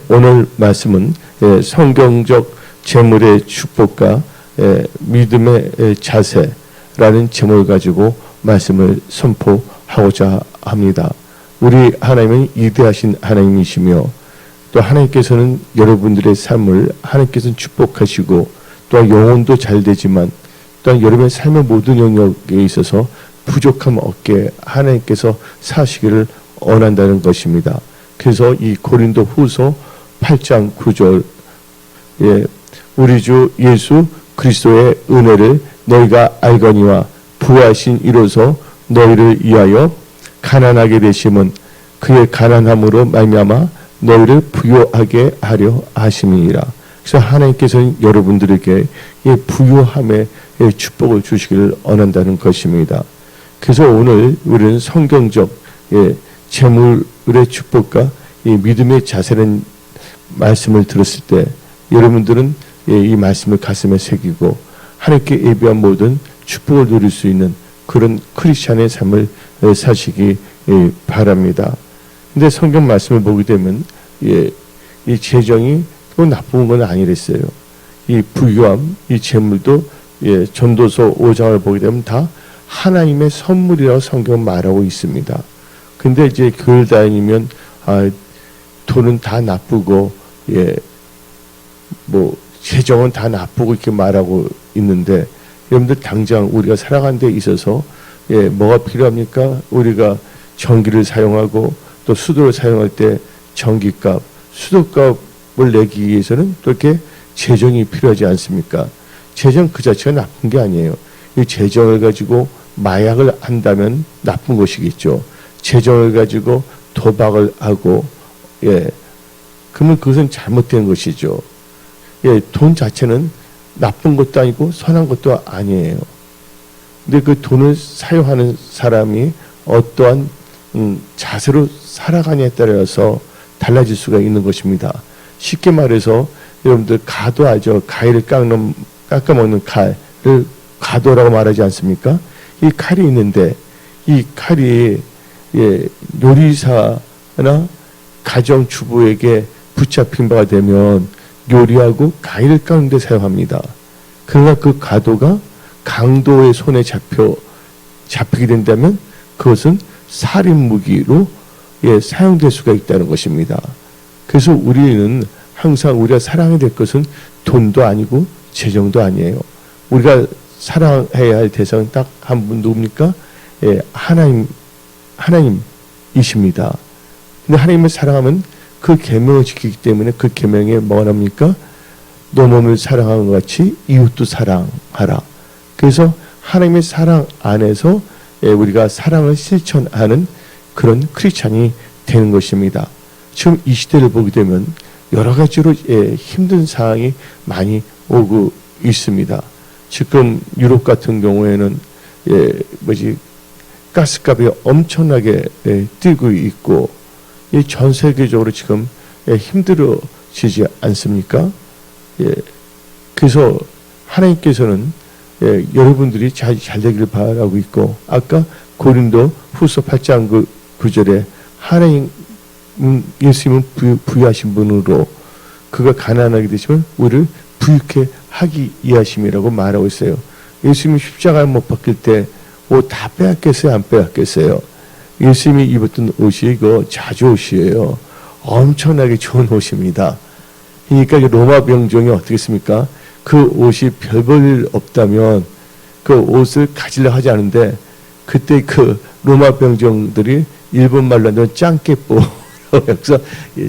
오늘 말씀은 성경적 재물의 축복과 믿음의 자세라는 제목을 가지고 말씀을 선포하고자 합니다. 우리 하나님은 위대하신 하나님이시며 또 하나님께서는 여러분들의 삶을 하나님께서는 축복하시고 또한 영혼도 잘 되지만 또한 여러분의 삶의 모든 영역에 있어서 부족함 없게 하나님께서 사시기를 원한다는 것입니다. 그래서 이 고린도 후서 8장 9절 우리 주 예수 그리스도의 은혜를 너희가 알거니와 부하신 이로써 너희를 위하여 가난하게 되심은 그의 가난함으로 말미암아 너희를 부유하게 하려 하심이니라. 그래서 하나님께서는 여러분들에게 이 부유함의 축복을 주시기를 원한다는 것입니다. 그래서 오늘 우리는 성경적 재물의 축복과 이 믿음의 자세라는 말씀을 들었을 때 여러분들은 이 말씀을 가슴에 새기고 하나님께 예비한 모든 축복을 누릴 수 있는 그런 크리스찬의 삶을 사시기 바랍니다. 근데 성경 말씀을 보게 되면 이 재정이 또 나쁜 건 아니랬어요. 이 부유함, 이 재물도 전도서 5장을 보게 되면 다 하나님의 선물이라고 성경은 말하고 있습니다. 근데 이제 교회 다니면 돈은 다 나쁘고 뭐 재정은 다 나쁘고 이렇게 말하고 있는데 여러분들 당장 우리가 살아가는 데 있어서 뭐가 필요합니까? 우리가 전기를 사용하고 또 수도를 사용할 때 전기값, 수도값을 내기 위해서는 또 이렇게 재정이 필요하지 않습니까? 재정 그 자체가 나쁜 게 아니에요. 이 재정을 가지고 마약을 한다면 나쁜 것이겠죠. 재정을 가지고 도박을 하고 그러면 그것은 잘못된 것이죠. 돈 자체는 나쁜 것도 아니고 선한 것도 아니에요. 근데 그 돈을 사용하는 사람이 어떠한 자세로 살아가냐에 따라서 달라질 수가 있는 것입니다. 쉽게 말해서 여러분들 가도 알죠. 가위를 깎아먹는 칼을 가도라고 말하지 않습니까? 이 칼이 있는데 이 칼이 요리사나 가정주부에게 붙잡힌 바가 되면 요리하고 가위를 깎는 데 사용합니다. 그러나 그 가도가 강도의 손에 잡히게 된다면 그것은 살인무기로 사용될 수가 있다는 것입니다. 그래서 우리는 항상 우리가 사랑해야 될 것은 돈도 아니고 재정도 아니에요. 우리가 사랑해야 할 대상은 딱 한 분 누굽니까? 하나님이십니다. 근데 하나님을 사랑하면 그 계명을 지키기 때문에 그 계명에 뭐가 납니까? 너 몸을 사랑하는 것 같이 이웃도 사랑하라. 그래서 하나님의 사랑 안에서 우리가 사랑을 실천하는 그런 크리스찬이 되는 것입니다. 지금 이 시대를 보게 되면 여러 가지로 힘든 상황이 많이 오고 있습니다. 지금 유럽 같은 경우에는 가스값이 엄청나게 뛰고 있고 전 세계적으로 지금 힘들어지지 않습니까? 그래서 하나님께서는 여러분들이 잘 되기를 바라고 있고 아까 고린도 후서 8장 9절에 하나님 예수님은 부유하신 분으로 그가 가난하게 되시면 우리를 부유케 하기 위하심이라고 말하고 있어요. 예수님이 십자가에 못 박힐 때 옷 다 빼앗겼어요? 안 빼앗겼어요? 예수님이 입었던 옷이 이거 자주옷이에요. 엄청나게 좋은 옷입니다. 그러니까 로마 병정이 어떻게 했습니까? 그 옷이 별 볼 일 없다면 그 옷을 가지려 하지 않은데 그때 그 로마 병정들이 일본 말로 하면 짱깨뽀 그래서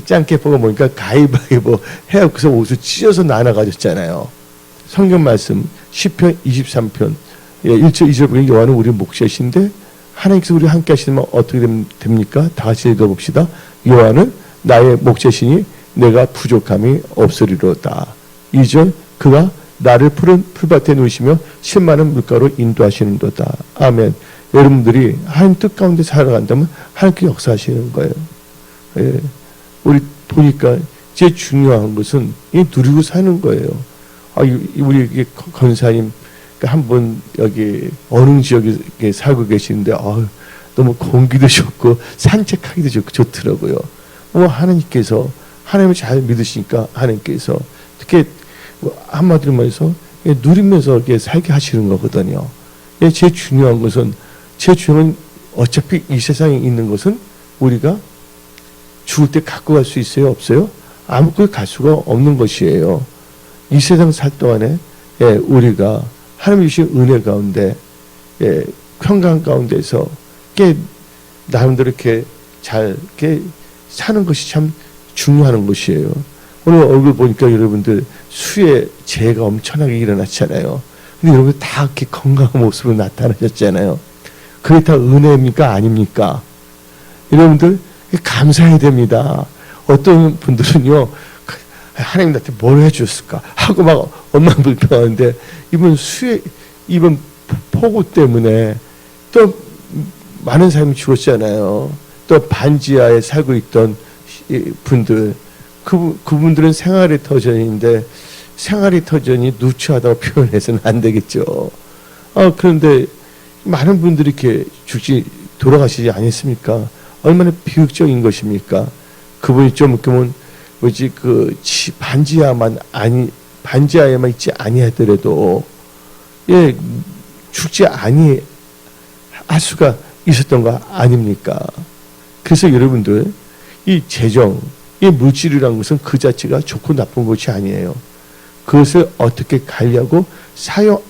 짱깨뽀가 뭐니까 가위바위보 해서 옷을 찢어서 나눠 가졌잖아요. 성경 말씀 시편 23편 1절 2절 보면 여호와는 우리 목자신데 하나님께서 우리 함께 하시면 어떻게 됩니까? 다 같이 읽어봅시다. 여호와는 나의 목자시니 내가 부족함이 없으리로다. 2절 그가 나를 푸른 풀밭에 누이시며 실만한 물가로 인도하시는도다. 아멘. 여러분들이 하나님 뜻 가운데 살아간다면 하나님께 역사하시는 거예요. 우리 보니까 제일 중요한 것은 누리고 사는 거예요. 우리 권사님 한 분 여기 어느 지역에 살고 계시는데 너무 공기도 좋고 산책하기도 좋더라고요. 하나님께서 하나님을 잘 믿으시니까 하나님께서 특히 한마디로 말해서 누리면서 이렇게 살게 하시는 거거든요. 제일 중요한 것은 어차피 이 세상에 있는 것은 우리가 죽을 때 갖고 갈 수 있어요? 없어요? 아무것도 갈 수가 없는 것이에요. 이 세상 살 동안에 우리가 하나님 주신 은혜 가운데 평강 가운데서 나름대로 이렇게 잘 이렇게 사는 것이 참 중요한 것이에요. 오늘 얼굴 보니까 여러분들 수에 재해가 엄청나게 일어났잖아요. 근데 여러분 다 이렇게 건강한 모습으로 나타나셨잖아요. 그게 다 은혜입니까? 아닙니까? 여러분들 감사해야 됩니다. 어떤 분들은요, 하나님 나한테 뭘 해줬을까 하고 막 엄마 불평하는데 이번 폭우 때문에 또 많은 사람이 죽었잖아요. 또 반지하에 살고 있던 분들, 그분들은 생활의 터전인데 생활의 터전이 누추하다고 표현해서는 안 되겠죠. 그런데 많은 분들이 이렇게 돌아가시지 않았습니까? 얼마나 비극적인 것입니까? 그분이 좀 그러면 반지하에만 있지 아니하더라도 죽지 아니할 수가 있었던 거 아닙니까? 그래서 여러분들 이 재정, 이 물질이라는 것은 그 자체가 좋고 나쁜 것이 아니에요. 그것을 어떻게 관리하고 사용하는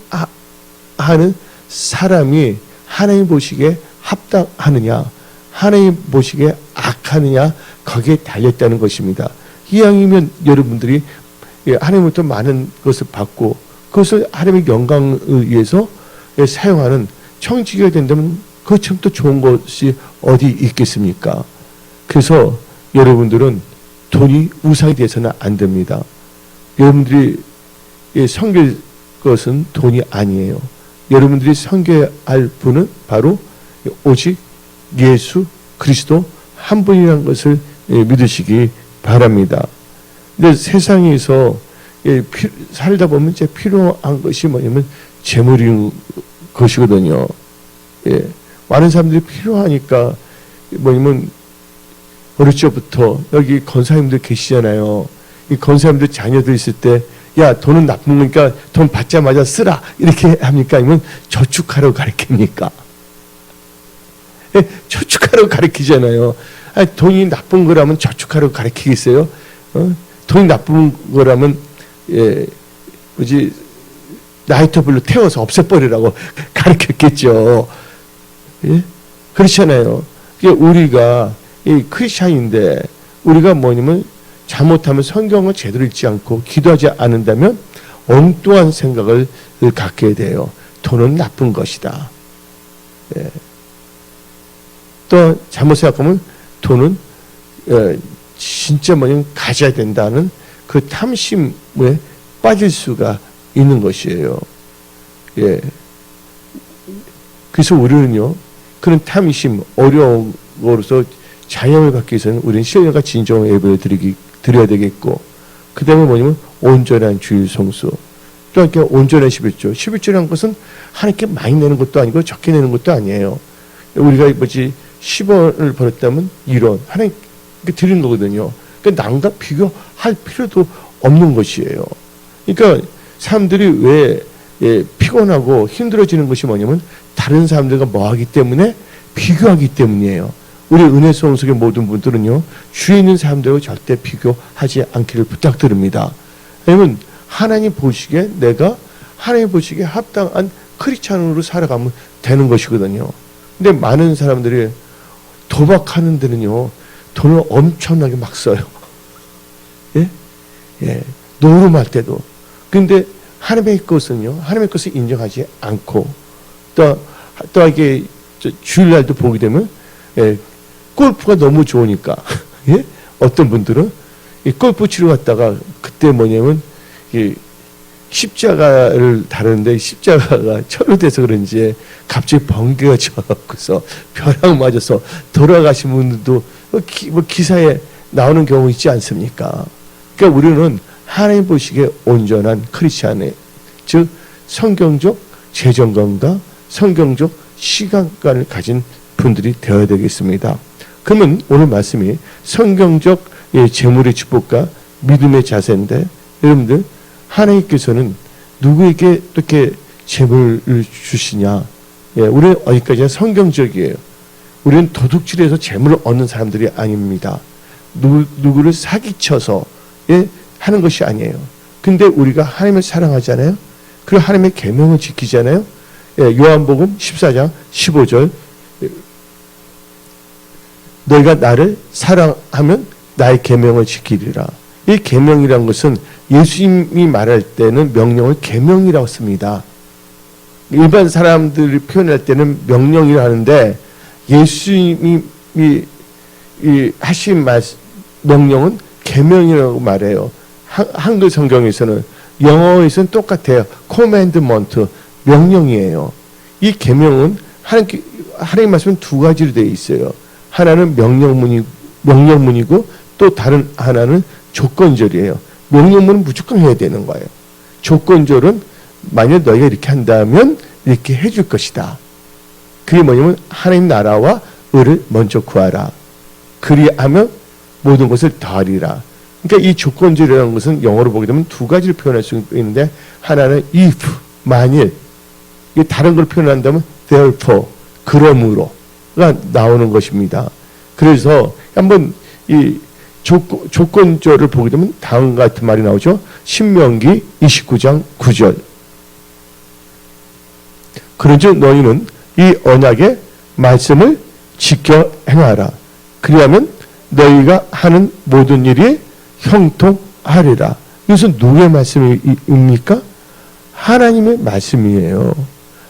사람이 하나님 보시기에 합당하느냐, 하나님 보시기에 악하느냐, 거기에 달렸다는 것입니다. 이왕이면 여러분들이 하나님으로부터 많은 것을 받고 그것을 하나님의 영광을 위해서 사용하는 청지기가 된다면 그것 참 또 좋은 것이 어디 있겠습니까? 그래서 여러분들은 돈이 우상이 돼서는 안 됩니다. 여러분들이 섬길 것은 돈이 아니에요. 여러분들이 섬겨야 할 분은 바로 오직 예수 그리스도 한 분이라는 것을 믿으시기 바랍니다. 근데 세상에서 살다 보면 이제 필요한 것이 뭐냐면 재물인 것이거든요. 많은 사람들이 필요하니까 뭐냐면 어릴 적부터 여기 권사님들 계시잖아요. 이 권사님들 자녀들 있을 때 야, 돈은 나쁜 거니까 돈 받자마자 쓰라 이렇게 합니까? 아니면 저축하라고 가르칩니까? 저축하라고 가르치잖아요. 돈이 나쁜 거라면 저축하라고 가르치겠어요? 돈이 나쁜 거라면 라이터불로 태워서 없애버리라고 가르쳤겠죠. 그렇잖아요. 우리가 크리스찬인데 우리가 뭐냐면 잘못하면 성경을 제대로 읽지 않고 기도하지 않는다면 엉뚱한 생각을 갖게 돼요. 돈은 나쁜 것이다. 또 잘못 생각하면 돈은 진짜 뭐냐면 가져야 된다는 그 탐심에 빠질 수가 있는 것이에요. 그래서 우리는요, 그런 탐심, 어려움으로서 자영을 받기 위해서는 우리는 신령과 진정한 예배를 드려야 되겠고, 그 다음에 뭐냐면 온전한 주일 성수, 또 이렇게 온전한 11조. 11조라는 것은 하나님께 많이 내는 것도 아니고 적게 내는 것도 아니에요. 우리가 10원을 벌었다면 1원 하나님께 드리는 거거든요. 그러니까 남과 비교할 필요도 없는 것이에요. 그러니까 사람들이 왜 피곤하고 힘들어지는 것이 뭐냐면 다른 사람들과 뭐하기 때문에 비교하기 때문이에요. 우리 은혜송 속의 모든 분들은요, 주위에 있는 사람들과 절대 비교하지 않기를 부탁드립니다. 왜냐면 하나님 보시기에 내가 하나님 보시기에 합당한 크리스찬으로 살아가면 되는 것이거든요. 근데 많은 사람들이 도박하는 데는요, 돈을 엄청나게 막 써요. 노름할 때도. 근데 하나님의 것은요, 하나님의 것을 인정하지 않고, 또 이게 주일날도 보게 되면, 골프가 너무 좋으니까, 어떤 분들은 골프 치러 갔다가 그때 뭐냐면, 십자가를 다루는데 십자가가 철로 돼서 그런지 갑자기 번개가 져갖고서 벼락 맞아서 돌아가신 분들도 기사에 나오는 경우 있지 않습니까? 그러니까 우리는 하나님 보시기에 온전한 크리스찬의, 즉 성경적 재정관과 성경적 시간관을 가진 분들이 되어야 되겠습니다. 그러면 오늘 말씀이 성경적 재물의 축복과 믿음의 자세인데, 여러분들 하나님께서는 누구에게 이렇게 재물을 주시냐? 우리는 어디까지나 성경적이에요. 우리는 도둑질해서 재물을 얻는 사람들이 아닙니다. 누구를 사기쳐서 하는 것이 아니에요. 근데 우리가 하나님을 사랑하잖아요. 그리고 하나님의 계명을 지키잖아요. 요한복음 14장 15절, 너희가 나를 사랑하면 나의 계명을 지키리라. 이 계명이란 것은 예수님이 말할 때는 명령을 계명이라고 씁니다. 일반 사람들이 표현할 때는 명령이라 하는데, 예수님이 하신 명령은 계명이라고 말해요. 한글 성경에서는, 영어에서는 똑같아요. commandment, 명령이에요. 이 계명은 하나님 말씀은 두 가지로 되어 있어요. 하나는 명령문이고 또 다른 하나는 조건절이에요. 명령문은 무조건 해야 되는 거예요. 조건절은 만약 너희가 이렇게 한다면 이렇게 해줄 것이다. 그게 뭐냐면 하나님 나라와 의를 먼저 구하라. 그리하면 모든 것을 더하리라. 그러니까 이 조건절이라는 것은 영어로 보게 되면 두 가지를 표현할 수 있는데, 하나는 if, 만일, 다른 걸 표현한다면 therefore, 그러므로가 나오는 것입니다. 그래서 한번 이 조건절을 보게 되면 다음과 같은 말이 나오죠. 신명기 29장 9절. 그런즉 너희는 이 언약의 말씀을 지켜 행하라. 그리하면 너희가 하는 모든 일이 형통하리라. 이것은 누구의 말씀입니까? 하나님의 말씀이에요.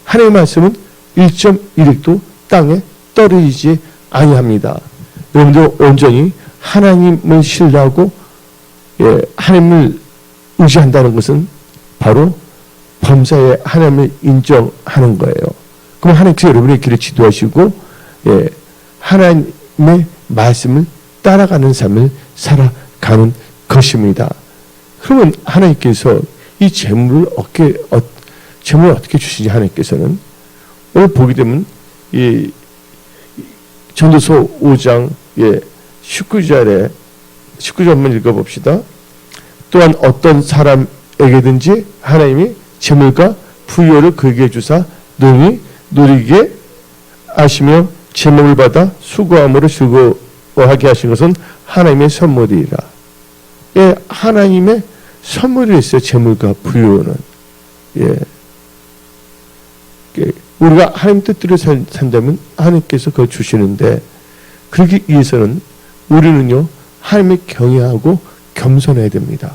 하나님의 말씀은 1.1획도 땅에 떨어지지 아니합니다. 여러분들 온전히 하나님을 신뢰하고 하나님을 의지한다는 것은 바로 범사에 하나님을 인정하는 거예요. 그럼 하나님께서 여러분의 길을 지도하시고 하나님의 말씀을 따라가는 삶을 살아가는 것입니다. 그러면 하나님께서 이 재물을 어떻게 주시지? 하나님께서는 오늘 보게 되면 이 전도서 5장 19절에 19절 한번 읽어봅시다. 또한 어떤 사람에게든지 하나님이 재물과 부요를 그에게 주사 능히 누리게 하시며 제목을 받아 수고함으로 즐거워하게 하신 것은 하나님의 선물이라. 하나님의 선물이 있어요. 재물과 부요는. 우리가 하나님 뜻대로 산다면 하나님께서 그걸 주시는데, 그러기 위해서는 우리는요 하나님을 경외하고 겸손해야 됩니다.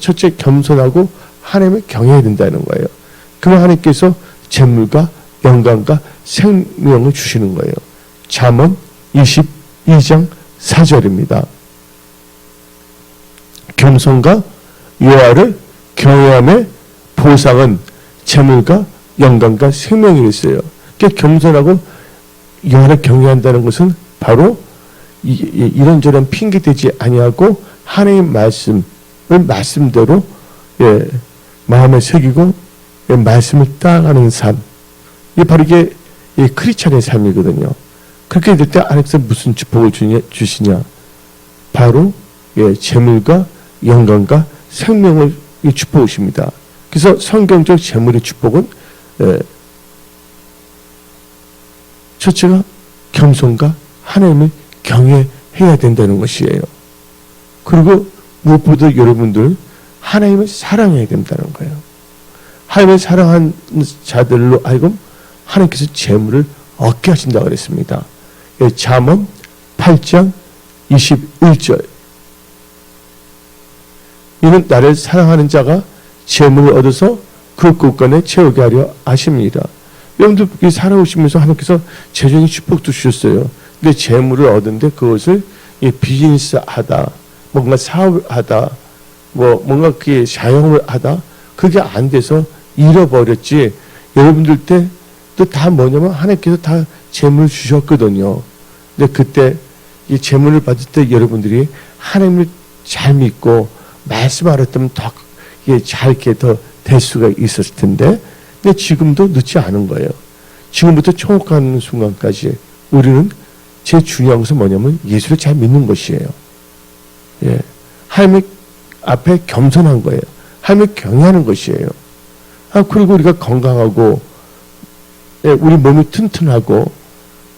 첫째 겸손하고 하나님을 경외해야 된다는 거예요. 그러면 하나님께서 재물과 영광과 생명을 주시는 거예요. 잠언 22장 4절입니다. 겸손과 여호와를 경외함의 보상은 재물과 영광과 생명이 있어요. 그러니까 겸손하고 여호와를 경외한다는 것은 바로 이런저런 핑계대지 아니하고 하나님의 말씀을 말씀대로 마음에 새기고 말씀을 따라가는 삶. 이게 바로 이게 크리스찬의 삶이거든요. 그렇게 될 때 하나님께서 무슨 축복을 주시냐? 바로 재물과 영광과 생명을 축복하십니다. 그래서 성경적 재물의 축복은 첫째가 겸손과 하나님을 경외해야 된다는 것이에요. 그리고 무엇보다 여러분들 하나님을 사랑해야 된다는 거예요. 하나님을 사랑한 자들로 하여금 하나님께서 재물을 얻게 하신다고 그랬습니다. 잠언 8장 21절. 이는 나를 사랑하는 자가 재물을 얻어서 그 곳간에 채우게 하려 하십니다. 여러분들 살아오시면서 하나님께서 재정의 축복도 주셨어요. 근데 재물을 얻은데 그것을 비즈니스 하다, 뭔가 사업을 하다, 뭔가 그게 사용을 하다, 그게 안 돼서 잃어버렸지. 여러분들 때도 다 뭐냐면 하나님께서 다 재물을 주셨거든요. 근데 그때 이 재물을 받을 때 여러분들이 하나님을 잘 믿고 말씀 알았다면 더 잘게 더 될 수가 있었을 텐데, 근데 지금도 늦지 않은 거예요. 지금부터 청옥하는 순간까지 우리는 제일 중요한 것은 뭐냐면 예수를 잘 믿는 것이에요. 예. 하나님 앞에 겸손한 거예요. 하나님을 경외하는 것이에요. 그리고 우리가 건강하고, 예, 우리 몸이 튼튼하고,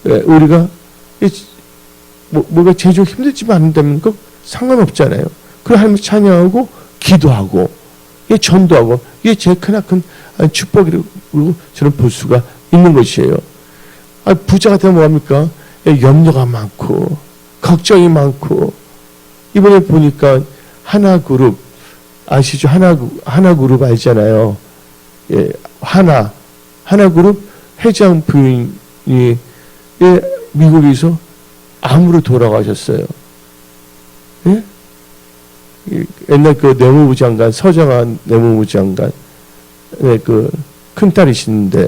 예, 우리가 뭐가 제조 힘들지만 않는다면 그 상관없잖아요. 그리고 하나님을 찬양하고 기도하고, 예, 전도하고, 이게 제일 크나큰 축복이라고 저는 볼 수가 있는 것이에요. 부자가 되면 뭐합니까? 예, 염려가 많고 걱정이 많고. 이번에 보니까 하나그룹 아시죠? 하나그룹 알잖아요. 예, 하나그룹 회장 부인이, 예, 미국에서 암으로 돌아가셨어요. 예? 옛날 그 내무부 장관, 서정한 내무부 장관, 예, 그 큰딸이신데,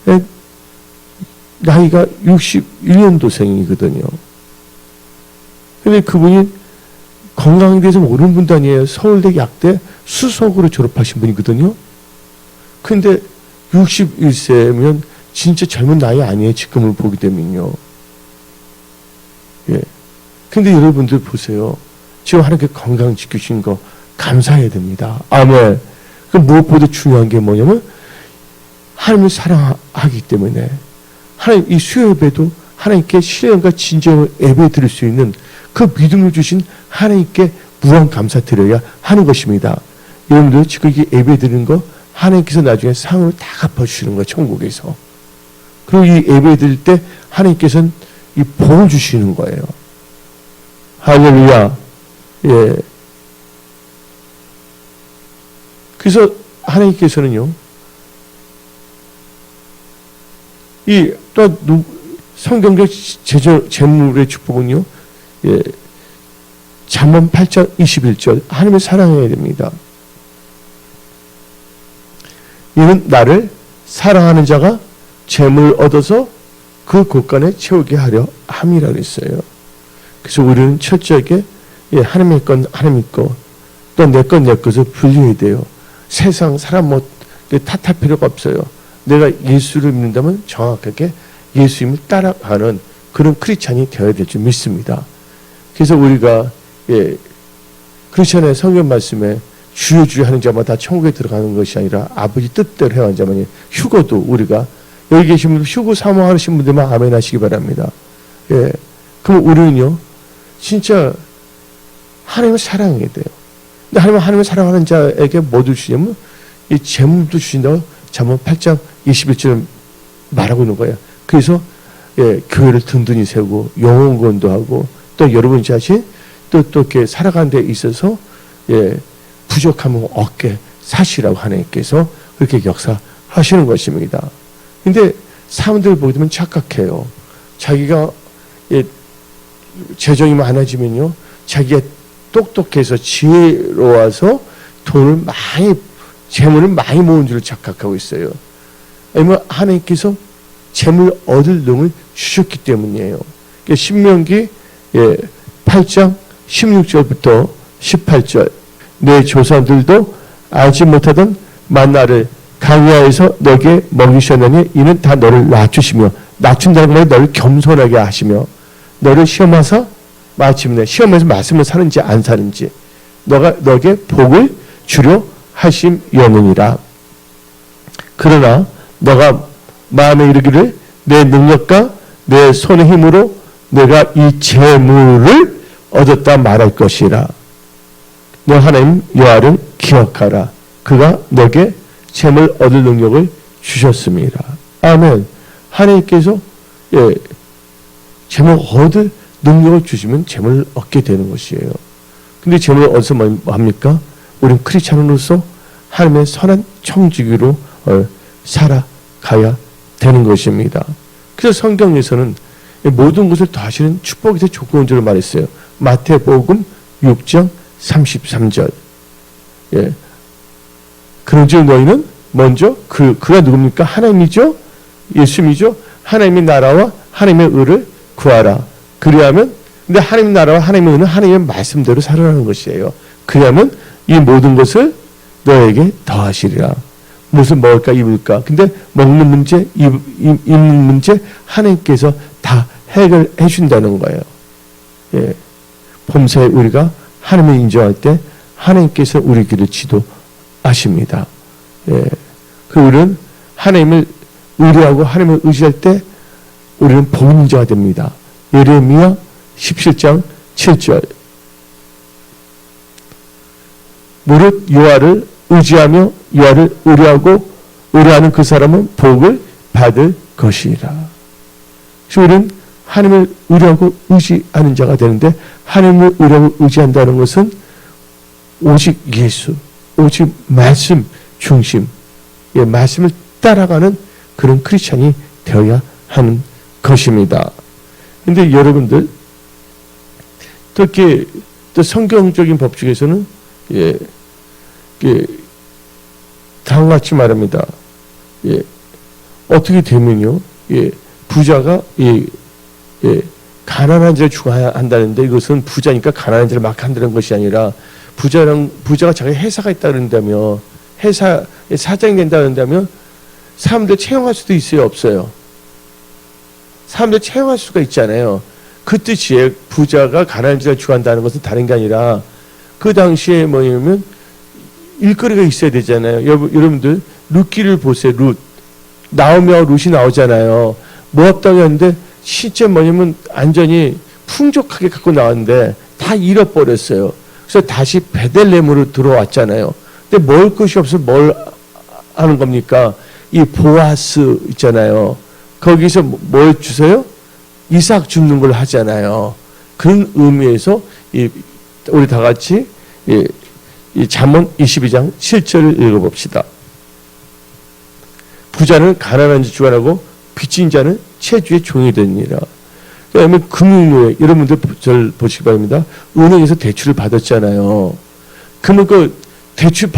예, 나이가 61년도생이거든요. 근데 그분이 건강에 대해서 모르는 분도 아니에요. 서울대 약대 수석으로 졸업하신 분이거든요. 근데 61세면 진짜 젊은 나이 아니에요. 지금을 보게 되면요. 예. 근데 여러분들 보세요. 지금 하나님께 건강 지키신 거 감사해야 됩니다. 아멘. 그 무엇보다 중요한 게 뭐냐면 하나님을 사랑하기 때문에 하나님 이 수요 예배도 하나님께 신령과 진정을 예배 드릴 수 있는 그 믿음을 주신 하나님께 무한 감사 드려야 하는 것입니다. 여러분들 지금 이게 예배 드리는 거 하나님께서 나중에 상을 다 갚아주시는 거예요. 천국에서. 그리고 이 예배 드릴 때 하나님께서는 이 복을 주시는 거예요. 할렐루야. 예. 그래서 하나님께서는요, 이 또 성경적 재물의 축복은요, 예, 잠언 8장 21절 하나님을 사랑해야 됩니다. 이는 나를 사랑하는 자가 재물을 얻어서 그 곳간에 채우게 하려 함이라 그랬어요. 그래서 우리는 철저하게, 예, 하나님의 건 하나님의 거, 또 내 건 내 것을 분리해야 돼요. 세상 사람 탓할 필요가 없어요. 내가 예수를 믿는다면 정확하게 예수님을 따라가는 그런 크리스찬이 되어야 될 줄 믿습니다. 그래서 우리가, 예, 크리스찬의 성경 말씀에 주여 주여 하는 자마다 천국에 들어가는 것이 아니라 아버지 뜻대로 행하는 자만이, 휴거도 우리가 여기 계신 분들 휴거 사모하시는 분들만 아멘 하시기 바랍니다. 예, 그럼 우리는요 진짜 하나님을 사랑해야 돼요. 근데 하나님을 사랑하는 자에게 뭐도 주시냐면 이 재물도 주신다고 잠언 8장 21절 말하고 있는 거예요. 그래서, 예, 교회를 든든히 세우고 영혼건도 하고 또 여러분 자신 또 이렇게 살아가는 데 있어서, 예, 부족하면 얻게 사시라고 하나님께서 그렇게 역사하시는 것입니다. 근데 사람들 보게 되면 착각해요. 자기가, 예, 재정이 많아지면요, 자기가 똑똑해서 지혜로워서 돈을 많이, 재물을 많이 모은 줄 착각하고 있어요. 아니면 하나님께서 재물 얻을 능을 주셨기 때문이에요. 그러니까 신명기, 예, 8장 16절부터 18절 내 조상들도 알지 못하던 만나를 강야에서 너에게 먹이셨느니 이는 다 너를 낮추시며, 낮춘다는 말에 너를 겸손하게 하시며 너를 시험하사 마침내 시험에서 말씀을 사는지 안 사는지 너에게 복을 주려 하심이었느니라. 그러나 너가 마음에 이르기를 내 능력과 내 손의 힘으로 내가 이 재물을 얻었다 말할 것이라. 너 하나님 여호와를 기억하라. 그가 너에게 재물 얻을 능력을 주셨습니다. 아멘. 하나님께서, 예, 재물 얻을 능력을 주시면 재물을 얻게 되는 것이에요. 근데 재물을 얻어서 뭐 합니까? 우리는 크리스찬으로서 하나님의 선한 청지기로 살아가야 되는 것입니다. 그래서 성경에서는 모든 것을 더하시는 축복이 더 조건인 줄 말했어요. 마태복음 6장 33절. 예. 그런즉 너희는 먼저 그가 누굽니까? 하나님이죠? 예수님이죠? 하나님의 나라와 하나님의 의를 구하라. 그리하면, 근데 하나님의 나라와 하나님의 의는 하나님의 말씀대로 살아가는 것이에요. 그리하면 이 모든 것을 너에게 더하시리라. 무슨 먹을까 입을까. 근데 먹는 문제, 입는 문제 하나님께서 다 해결해 준다는 거예요. 예. 범사에 우리가 하나님을 인정할 때 하나님께서 우리 길을 지도하십니다. 예. 그 우리는 하나님을 의뢰하고 하나님을 의지할 때 우리는 복인 자가 됩니다. 예레미야 17장 7절. 무릇 여호와를 의지하며 여호와를 의뢰하고 의뢰하는 그 사람은 복을 받을 것이라. 그래서 우리는 하나님을 의뢰하고 의지하는 자가 되는데, 하나님을 의뢰하고 의지한다는 것은 오직 예수, 오직 말씀 중심, 예, 말씀을 따라가는 그런 크리스찬이 되어야 하는 것입니다. 그런데 여러분들, 특히 또 성경적인 법칙에서는 다음과 같이 말합니다. 예, 어떻게 되면요, 예, 부자가 가난한 자를 죽어야 한다는데, 이것은 부자니까 가난한 자를 막 한다는 것이 아니라, 부자가 자기 회사가 있다 그런다면, 회사의 사장이 된다 그런다면 사람들 채용할 수도 있어요, 없어요? 사람들 채용할 수가 있잖아요. 그 뜻이에요. 부자가 가난한 자를 죽어한다는 것은 다른 게 아니라, 그 당시에 뭐냐면 일거리가 있어야 되잖아요. 여러분들 룻기를 보세요. 룻 나오며 룻이 나오잖아요. 모압 당했는데 실제 뭐냐면 완전히 풍족하게 갖고 나왔는데 다 잃어버렸어요. 그래서 다시 베들레헴으로 들어왔잖아요. 근데 먹을 것이 없어서 뭘 하는 겁니까? 이 보아스 있잖아요. 거기서 뭘 주세요? 이삭 줍는 걸 하잖아요. 그런 의미에서 우리 다 같이 이 잠언 22장 7절을 읽어봅시다. 부자는 가난한 자 주관하고 빚진 자는 채주의 종이 되니라. 그다음에 금융노예, 여러분들 절 보시기 바랍니다. 은행에서 대출을 받았잖아요. 그러면 그 대출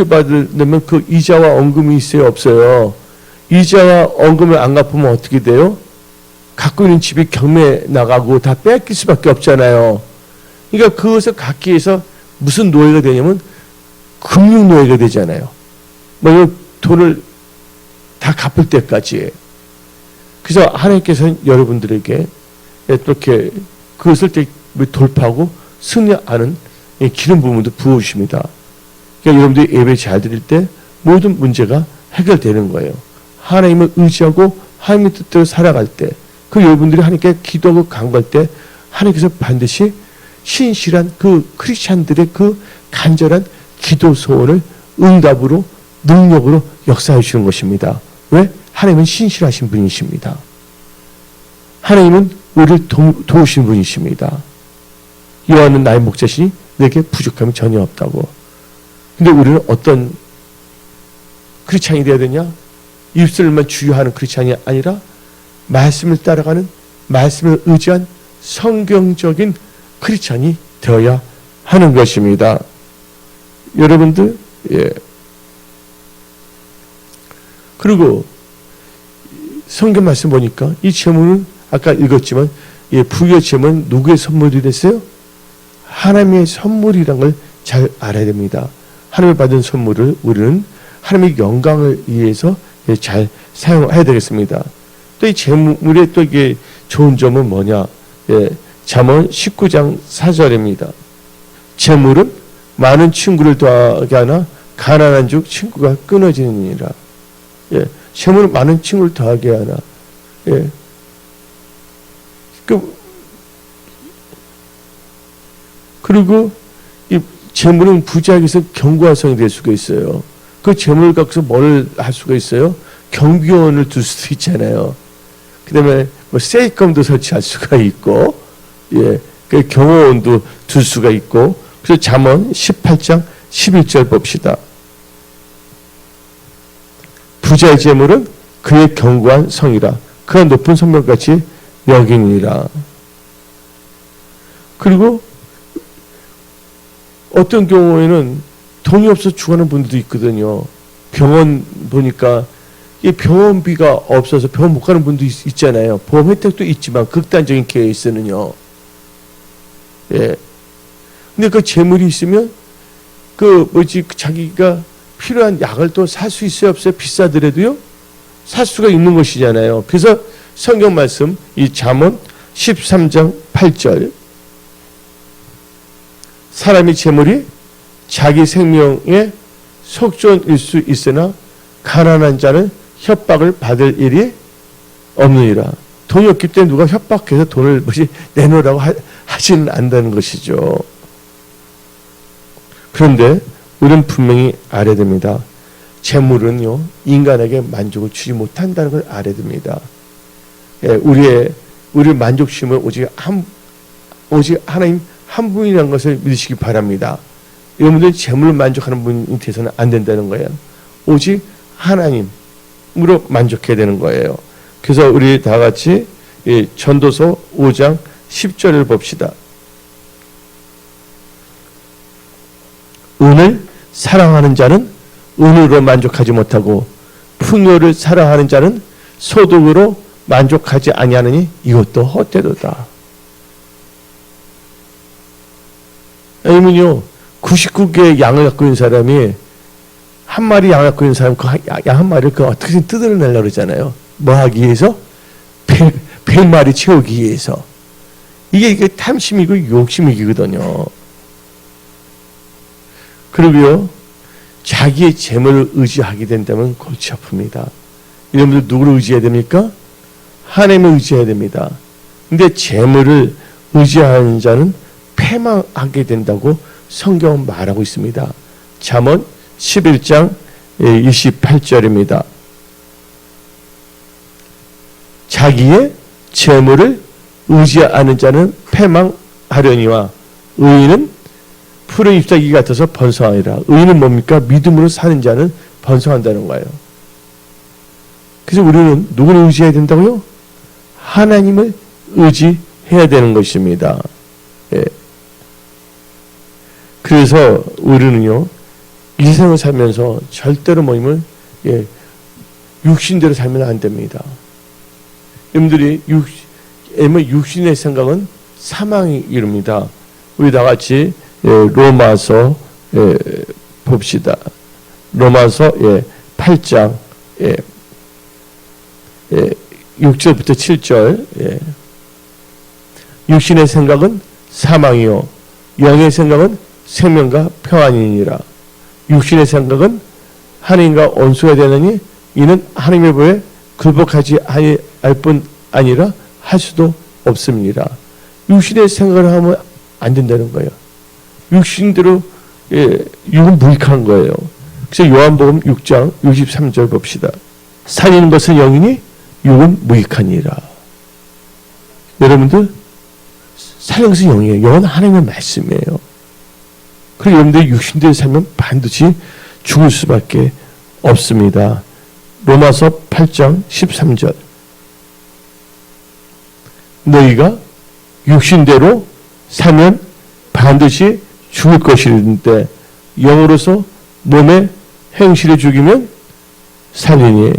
받으려면 그 이자와 원금이 있어요, 없어요? 이자와 원금을 안 갚으면 어떻게 돼요? 갖고 있는 집이 경매 나가고 다 뺏길 수밖에 없잖아요. 그러니까 그것을 갖기 위해서 무슨 노예가 되냐면 금융노예가 되잖아요. 뭐 돈을 다 갚을 때까지. 그래서 하나님께서는 여러분들에게 이렇게 그것을 돌파하고 승리하는 기름 부분도 부어주십니다. 그러니까 여러분들이 예배 잘 드릴 때 모든 문제가 해결되는 거예요. 하나님을 의지하고 하나님의 뜻대로 살아갈 때, 그 여러분들이 하나님께 기도하고 간구할 때 하나님께서 반드시 신실한 그 크리스찬들의 그 간절한 기도 소원을 응답으로 능력으로 역사해 주시는 것입니다. 왜? 하나님은 신실하신 분이십니다. 하나님은 우리를 도우시는 분이십니다. 여호와는 나의 목자시니 내게 부족함이 전혀 없다고. 근데 우리는 어떤 크리스찬이 되어야 되냐? 입술만 주요하는 크리스찬이 아니라 말씀을 따라가는, 말씀을 의지한 성경적인 크리스찬이 되어야 하는 것입니다. 여러분들, 예. 그리고 성경 말씀 보니까 이 재물은 아까 읽었지만, 예, 부의 재물은 누구의 선물이 됐어요? 하나님의 선물이란 걸 잘 알아야 됩니다. 하나님을 받은 선물을 우리는 하나님의 영광을 위해서 잘 사용해야 되겠습니다. 또 이 재물의 또 이게 좋은 점은 뭐냐? 예, 잠언 19장 4절입니다. 재물은 많은 친구를 더하게 하나 가난한 즉 친구가 끊어지느니라. 예, 재물은 많은 친구를 더하게 하나. 예. 그리고 이 재물은 부자에게서 경고화성이 될 수가 있어요. 그 재물을 갖고서 뭘 할 수가 있어요? 경비원을 둘 수도 있잖아요. 그 다음에 뭐 세입금도 설치할 수가 있고, 예, 그 경호원도 둘 수가 있고. 그래서 잠언 18장 11절 봅시다. 부자의 재물은 그의 견고한 성이라 그가 높은 성벽같이 여기니라. 그리고 어떤 경우에는 돈이 없어서 죽어가는 분들도 있거든요. 병원 보니까 이 병원비가 없어서 병원 못 가는 분도 있잖아요. 보험 혜택도 있지만 극단적인 케이스는요. 예. 근데 그 재물이 있으면 자기가 필요한 약을 또 살 수 있어요, 없어요? 비싸더라도요? 살 수가 있는 것이잖아요. 그래서 성경 말씀 이 잠언 13장 8절. 사람의 재물이 자기 생명의 속전일 수 있으나 가난한 자는 협박을 받을 일이 없느니라. 돈이 없기 때문에 누가 협박해서 돈을 내놓으라고 하지는 않는다는 것이죠. 그런데 우리는 분명히 알아야 됩니다. 재물은요, 인간에게 만족을 주지 못한다는 걸 알아야 됩니다. 예, 우리의 만족심은 오직 하나님 한 분이라는 것을 믿으시기 바랍니다. 여러분들은 재물을 만족하는 분이 돼서는 안 된다는 거예요. 오직 하나님으로 만족해야 되는 거예요. 그래서 우리 다 같이 전도서 5장 10절을 봅시다. 은을 사랑하는 자는 은으로 만족하지 못하고 풍요를 사랑하는 자는 소득으로 만족하지 아니하느니 이것도 헛되도다. 아니면요, 99개의 양을 갖고 있는 사람이 한 마리 양을 갖고 있는 사람, 그 양 한 마리를 어떻게든 뜯어내려고 그러잖아요. 뭐 하기 위해서? 100마리 채우기 위해서. 이게 탐심이고 욕심이거든요. 그리고요, 자기의 재물을 의지하게 된다면 골치 아픕니다. 여러분들 누구를 의지해야 됩니까? 하나님을 의지해야 됩니다. 근데 재물을 의지하는 자는 패망하게 된다고 성경은 말하고 있습니다. 잠언 11장 28절입니다. 자기의 재물을 의지하는 자는 패망하려니와 의인은 푸른 잎사귀 같아서 번성하리라. 의인은 뭡니까? 믿음으로 사는 자는 번성한다는 거예요. 그래서 우리는 누구를 의지해야 된다고요? 하나님을 의지해야 되는 것입니다. 예. 그래서 우리는요, 일생을 살면서 절대로 육신대로 살면 안 됩니다. 여러분들이 육신의 생각은 사망이 이릅니다. 우리 다 같이 로마서 봅시다. 로마서 8장 6절부터 7절. 육신의 생각은 사망이요 영의 생각은 생명과 평안이니라. 육신의 생각은 하나님과 원수가 되느니 이는 하나님의 법에 굴복하지 할 뿐 아니라 할 수도 없습니다. 육신의 생각을 하면 안 된다는 거예요. 육신대로 육은 무익한 거예요. 그래서 요한복음 6장 63절 봅시다. 살리는 것은 영이니 육은 무익하니라. 여러분들, 살리는 것은 영이에요. 영은 하나님의 말씀이에요. 그리고 여러분들이 육신대로 살면 반드시 죽을 수밖에 없습니다. 로마서 8장 13절. 너희가 육신대로 살면 반드시 죽을 것인데 영으로서 몸의 행실을 죽이면 살리니.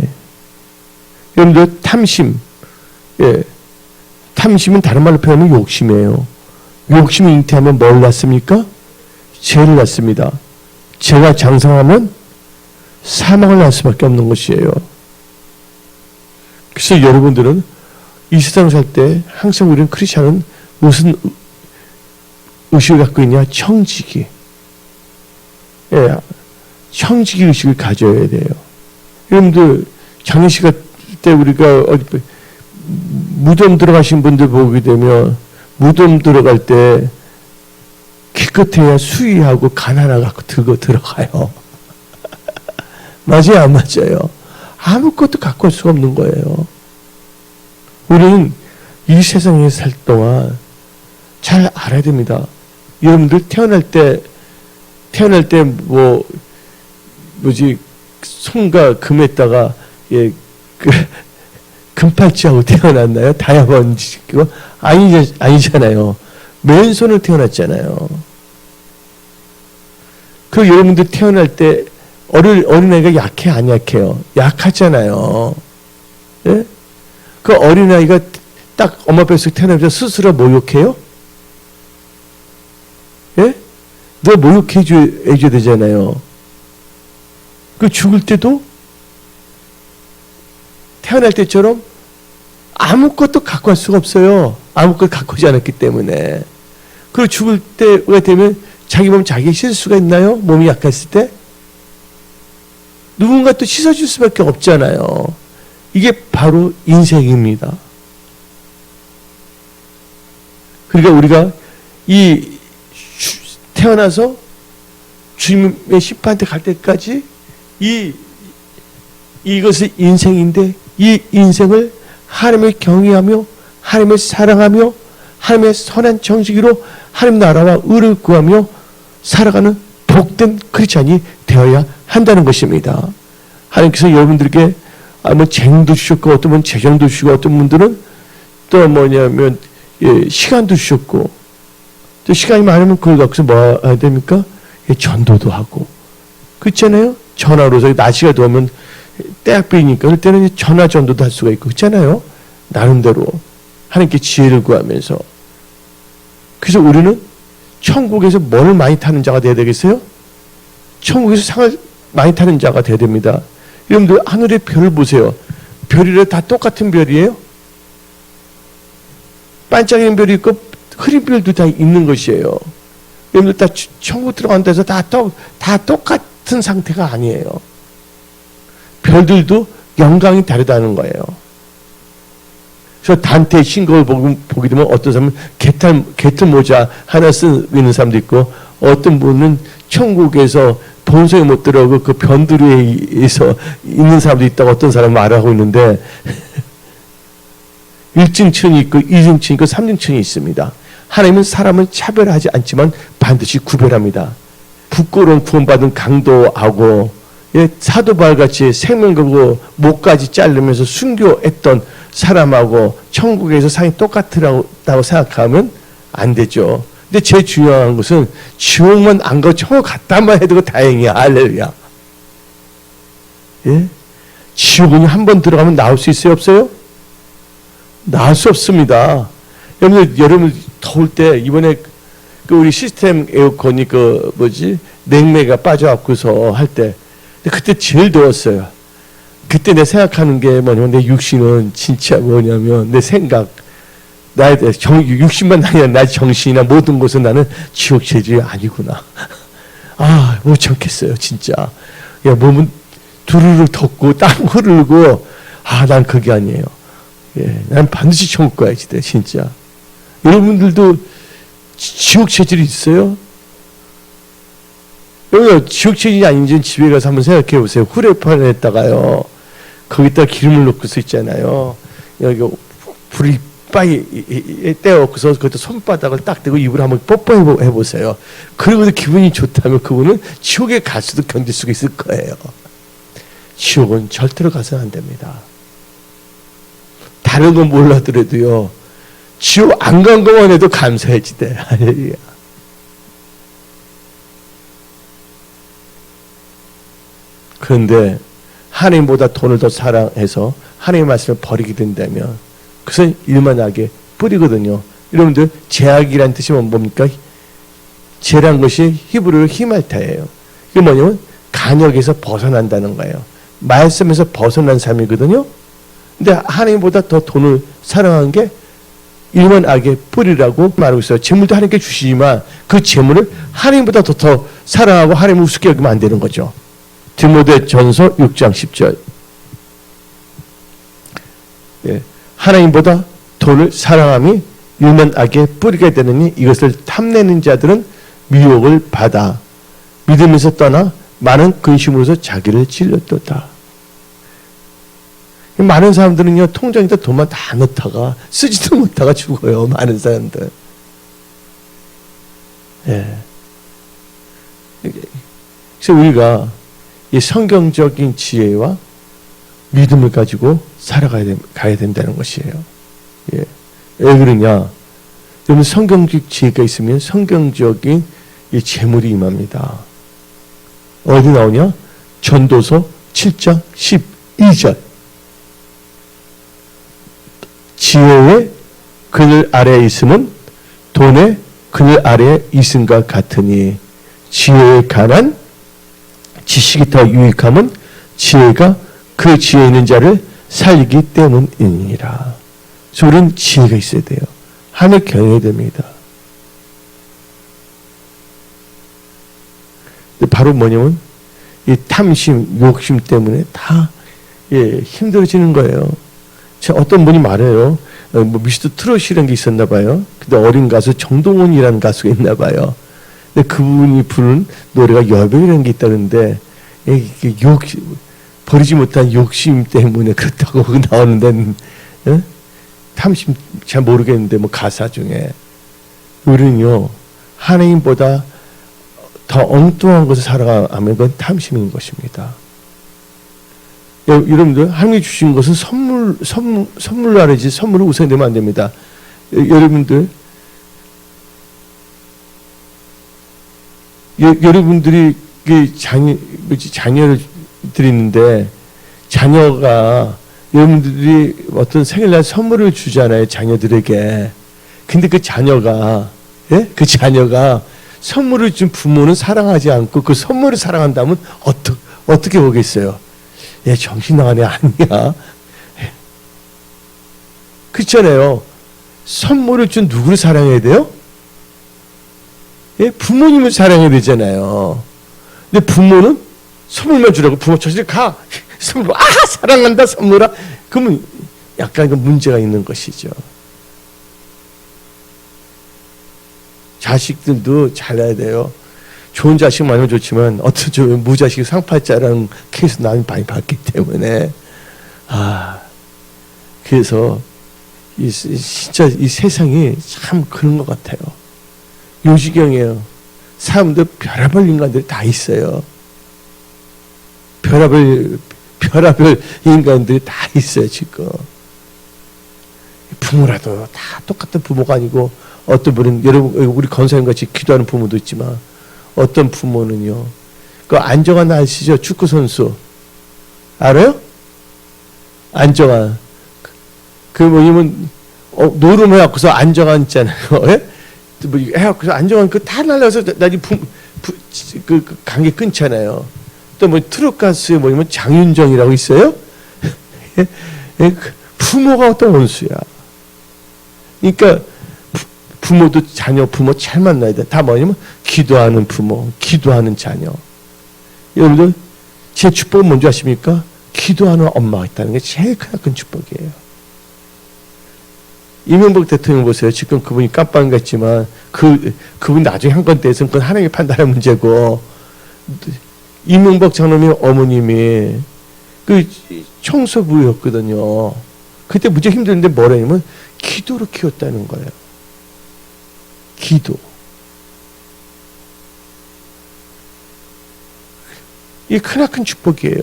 여러분들, 탐심. 탐심은 다른 말로 표현하면 욕심이에요. 욕심이 잉태하면 뭘 낳습니까? 죄를 낳습니다. 죄가 장성하면 사망을 낳을 수밖에 없는 것이에요. 그래서 여러분들은 이 세상 살 때 항상 우리는 크리스찬은 무슨 의식을 갖고 있냐? 청지기. 청지기 의식을 가져야 돼요. 여러분들, 장례식 때 우리가 어디 무덤 들어가신 분들 보게 되면 무덤 들어갈 때 기껏해야 수의하고 간 하나 갖고 들고 들어가요. 맞아요, 안 맞아요? 아무것도 갖고 올 수가 없는 거예요. 우리는 이 세상에 살 동안 잘 알아야 됩니다. 여러분들 태어날 때 손과 금에다가 금팔찌하고 태어났나요? 다이아몬드 그거 아니잖아요. 맨손으로 태어났잖아요. 그 여러분들 태어날 때 어린아이가 약해, 안 약해요? 약하잖아요. 예? 그 어린아이가 딱 엄마 뱃속에 태어나면서 스스로 모욕해요? 예? 너 모욕해줘야 되잖아요. 그 죽을 때도 태어날 때처럼 아무것도 갖고 갈 수가 없어요. 아무것도 갖고 오지 않았기 때문에. 그리고 죽을 때가 되면 자기 몸 자기가 씻을 수가 있나요? 몸이 약했을 때? 누군가 또 씻어줄 수밖에 없잖아요. 이게 바로 인생입니다. 그러니까 우리가 태어나서 주님의 심판대 갈 때까지 이것이 인생인데, 이 인생을 하나님을 경외하며 하나님을 사랑하며 하나님의 선한 정직으로 하나님 나라와 의를 구하며 살아가는 복된 크리스찬이 되어야 한다는 것입니다. 하나님께서 여러분들에게 뭐 재능도 주셨고, 어떤 분은 재정도 주시고, 어떤 분들은 또 뭐냐면 시간도 주셨고, 또 시간이 많으면 그걸 갖고서 뭐 해야 됩니까? 전도도 하고, 그렇잖아요. 전화로서 날씨가 더우면 때약비니까 그럴 때는 전화 전도도 할 수가 있고, 그렇잖아요. 나름대로 하나님께 지혜를 구하면서. 그래서 우리는 천국에서 뭐를 많이 타는 자가 되어야 되겠어요? 천국에서 상을 많이 타는 자가 되어야 됩니다. 여러분들 하늘의 별을 보세요. 별이라 다 똑같은 별이에요? 반짝이는 별이 있고 흐린 별도 다 있는 것이에요. 여러분들 다 천국 들어간다 해서 다 똑같은 상태가 아니에요. 별들도 영광이 다르다는 거예요. 그래서 단테의 신곡을 보게 되면 어떤 사람은 개털 모자 하나 쓰는 사람도 있고, 어떤 분은 천국에서 본성에 못 들어오고 그 변두리에서 있는 사람도 있다고 어떤 사람은 말하고 있는데 1등층이 있고 2등층이 있고 3등층이 있습니다. 하나님은 사람을 차별하지 않지만 반드시 구별합니다. 부끄러운 구원받은 강도하고 사도바울같이 생명 걸고 목까지 자르면서 순교했던 사람하고 천국에서 상이 똑같다고 생각하면 안 되죠. 근데 제일 중요한 것은 지옥만 안 가고 천국 갔다만 해도 다행이야. 할렐루야. 예? 지옥은 한 번 들어가면 나올 수 있어요? 없어요? 나올 수 없습니다. 여러분 더울 때 이번에 우리 시스템 에어컨이 냉매가 빠져갖고서 할 때, 그때 제일 더웠어요. 그때 내 생각하는 게 뭐냐면, 내 육신은 진짜 뭐냐면, 내 생각, 나의 육신만 아니라 나의 정신이나 모든 것은 나는 지옥 재질이 아니구나. 아, 못 참겠어요, 진짜. 야, 몸은 두루루 덥고 땀 흐르고, 난 그게 아니에요. 예, 난 반드시 천국 가야지 돼, 진짜. 여러분들도 지옥 체질이 있어요? 여기가 지옥 체질이 아닌지는 집에 가서 한번 생각해 보세요. 후레판에다가요, 거기다 기름을 넣고 수 있잖아요. 여기 불이 빨리 떼어갖고서 그것도 손바닥을 딱 대고 입을 한번 뽀뽀해 보세요. 그러고도 기분이 좋다면 그분은 지옥에 갈 수도 견딜 수가 있을 거예요. 지옥은 절대로 가서는 안 됩니다. 다른 건 몰라더라도요, 지옥 안 간 것만 해도 감사해지 돼. 할렐루야. 그런데 하나님보다 돈을 더 사랑해서 하나님의 말씀을 버리게 된다면 그것은 일만하게 뿌리거든요. 여러분들, 제약이란 뜻이 뭡니까? 제란 것이 히브리어로 히말타예요. 이게 뭐냐면 간역에서 벗어난다는 거예요. 말씀에서 벗어난 삶이거든요. 근데 하나님보다 더 돈을 사랑한 게 일만 악의 뿌리라고 말하고 있어요. 재물도 하나님께 주시지만 그 재물을 하나님보다 더 사랑하고 하나님을 우습게 여기면 안 되는 거죠. 디모데전서 6장 10절. 예, 하나님보다 돈을 사랑함이 일만 악의 뿌리가 되느니 이것을 탐내는 자들은 미혹을 받아 믿음에서 떠나 많은 근심으로서 자기를 찔렀도다. 많은 사람들은요, 통장에다 돈만 다 넣다가 쓰지도 못하가 죽어요. 많은 사람들. 예. 그래서 우리가 이 성경적인 지혜와 믿음을 가지고 살아가야 된다는 것이에요. 예. 왜 그러냐? 여러분, 성경적 지혜가 있으면 성경적인 이 재물이 임합니다. 어디 나오냐? 전도서 7장 12절. 지혜의 그늘 아래에 있음은 돈의 그늘 아래에 있음과 같으니 지혜에 관한 지식이 더 유익함은 지혜가 그 지혜 있는 자를 살리기 때문이니라. 그래서 우리는 지혜가 있어야 돼요. 하늘 경외해야 됩니다. 바로 뭐냐면 이 탐심, 욕심 때문에 다 힘들어지는 거예요. 어떤 분이 말해요. 뭐 미스터 트롯이라는 게 있었나 봐요. 근데 어린 가수 정동원이라는 가수가 있나 봐요. 근데 그분이 부른 노래가 여백이라는 게 있다는데 버리지 못한 욕심 때문에 그렇다고 나오는데 탐심 잘 모르겠는데 뭐 가사 중에 우리는요 하나님보다 더 엉뚱한 것을 살아가면 그건 탐심인 것입니다. 여러분들 하나님이 주신 것은 선물로 하지 선물을 우선되면 안 됩니다. 여러분들 여러분들이 자녀를 드리는데 자녀가 여러분들이 어떤 생일날 선물을 주잖아요 자녀들에게. 근데 그 자녀가 선물을 준 부모는 사랑하지 않고 그 선물을 사랑한다면 어떻게 보겠어요? 정신 나간 애 아니야? 그렇잖아요. 선물을 준 누구를 사랑해야 돼요? 부모님을 사랑해야 되잖아요. 근데 부모는 선물만 주라고 부모 저실 가 선물 사랑한다 선물아 그러면 약간 그 문제가 있는 것이죠. 자식들도 잘해야 돼요. 좋은 자식 많으면 좋지만 어떤 무자식 상팔자라는 케이스 나는 많이 봤기 때문에 그래서 진짜 이 세상이 참 그런 것 같아요. 요지경이에요. 사람들 별의별 인간들이 다 있어요. 별의별 인간들이 다 있어요 지금. 부모라도 다 똑같은 부모가 아니고 어떤 분은 여러분 우리 권사님 같이 기도하는 부모도 있지만 어떤 부모는요 그 안정환 아시죠? 축구 선수 알아요? 안정환 그 뭐냐면 노름해 갖고서 안정환 있잖아요. 뭐 해갖고서 안정환 그 다 날라서 나중에 그 관계 끊잖아요. 또 뭐 트롯 가수에 뭐냐면 장윤정이라고 있어요. 부모가 어떤 원수야. 그러니까 부모도 부모 잘 만나야 돼. 다 뭐냐면 기도하는 부모, 기도하는 자녀. 여러분들 제 축복은 뭔지 아십니까? 기도하는 엄마가 있다는 게 제일 큰 축복이에요. 이명박 대통령 보세요. 지금 그분이 깜빵 같지만 그분 나중에 한 건 대해서는 그건 하나님의 판단의 문제고 이명박 장로님 어머님이 그 청소부였거든요. 그때 무지 힘들는데 뭐라냐면 기도로 키웠다는 거예요. 기도. 이게 크나큰 축복이에요.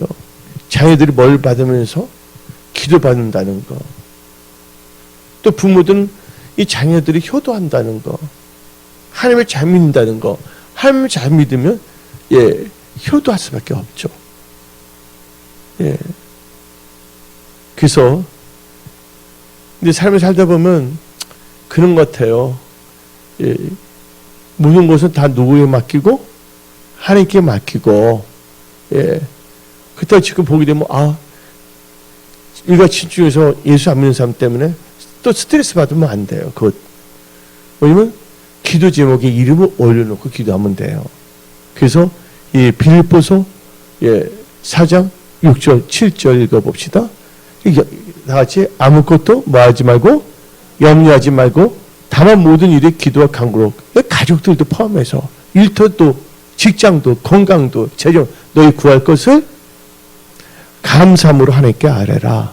자녀들이 뭘 받으면서 기도 받는다는 거. 또 부모들은 이 자녀들이 효도한다는 거. 하나님을 잘 믿는다는 거. 하나님을 잘 믿으면 효도할 수밖에 없죠. 그래서 근데 삶을 살다 보면 그런 것 같아요. 모든 것은 다 누구에 맡기고 하나님께 맡기고 그때 지금 보게 되면 일가 친중에서 예수 안 믿는 사람 때문에 또 스트레스 받으면 안 돼요. 왜냐면 기도 제목에 이름을 올려놓고 기도하면 돼요. 그래서 이 빌립보서 4장 6절 7절 읽어봅시다. 다 같이 아무것도 뭐하지 말고 염려하지 말고 다만 모든 일에 기도와 간구로 가족들도 포함해서 일터도 직장도 건강도 재정 너희 구할 것을 감사함으로 하나님께 아뢰라.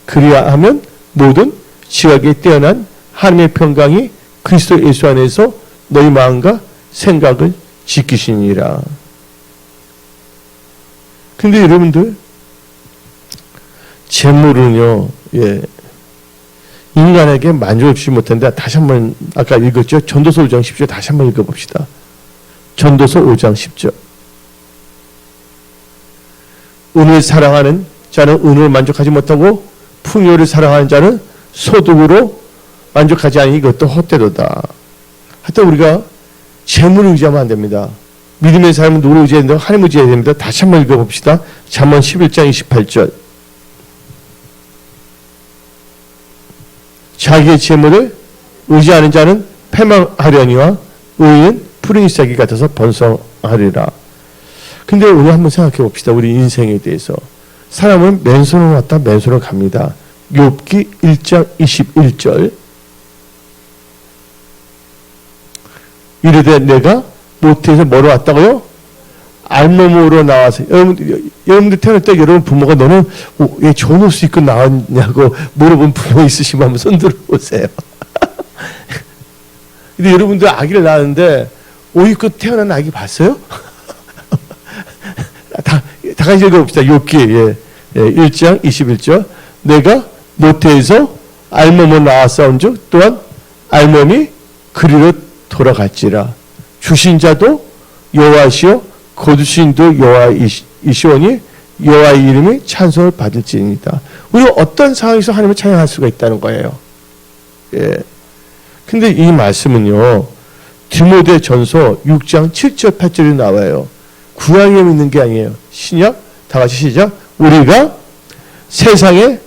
그리하면 모든 지각에 뛰어난 하나님의 평강이 그리스도 예수 안에서 너희 마음과 생각을 지키시니라. 근데 여러분들 재물은요 인간에게 만족을 주지 못한다. 다시 한번 아까 읽었죠. 전도서 5장 10절 다시 한번 읽어봅시다. 전도서 5장 10절 은을 사랑하는 자는 은을 만족하지 못하고 풍요를 사랑하는 자는 소득으로 만족하지 않으니 이것도 헛되도다. 하여튼 우리가 재물을 의지하면 안 됩니다. 믿음의 삶은 누구를 의지해야 된다고? 하나님을 의지해야 됩니다. 다시 한번 읽어봅시다. 잠언 11장 28절 자기의 재물을 의지하는 자는 패망하려니와 의인은 푸른 잎사귀 같아서 번성하리라. 근데 우리 한번 생각해 봅시다. 우리 인생에 대해서. 사람은 맨손으로 왔다 맨손으로 갑니다. 욥기 1장 21절. 이르되 내가 모태에서 뭐로 왔다고요? 알몸으로 나와서. 여러분들 태어날 때 여러분 부모가 너는 왜 좋은 옷 입고 나왔냐고 물어본 부모 있으시면 한번 손 들어보세요. 근데 여러분들 아기를 낳았는데 옷 입고 태어난 아기 봤어요? 다 같이 읽어봅시다. 욥기 1장 21절. 내가 모태에서 알몸으로 나왔사온즉 또한 알몸이 그리로 돌아갈지라. 주신 자도 여호와시요 거두신도 여호와이시오니 여호와의 이름이 찬송을 받을지니이다. 우리가 어떤 상황에서 하나님을 찬양할 수가 있다는 거예요. 예. 근데 이 말씀은요, 디모데전서 6장 7절 8절에 나와요. 구약에 있는 게 아니에요. 신약 다 같이 시작. 우리가 세상에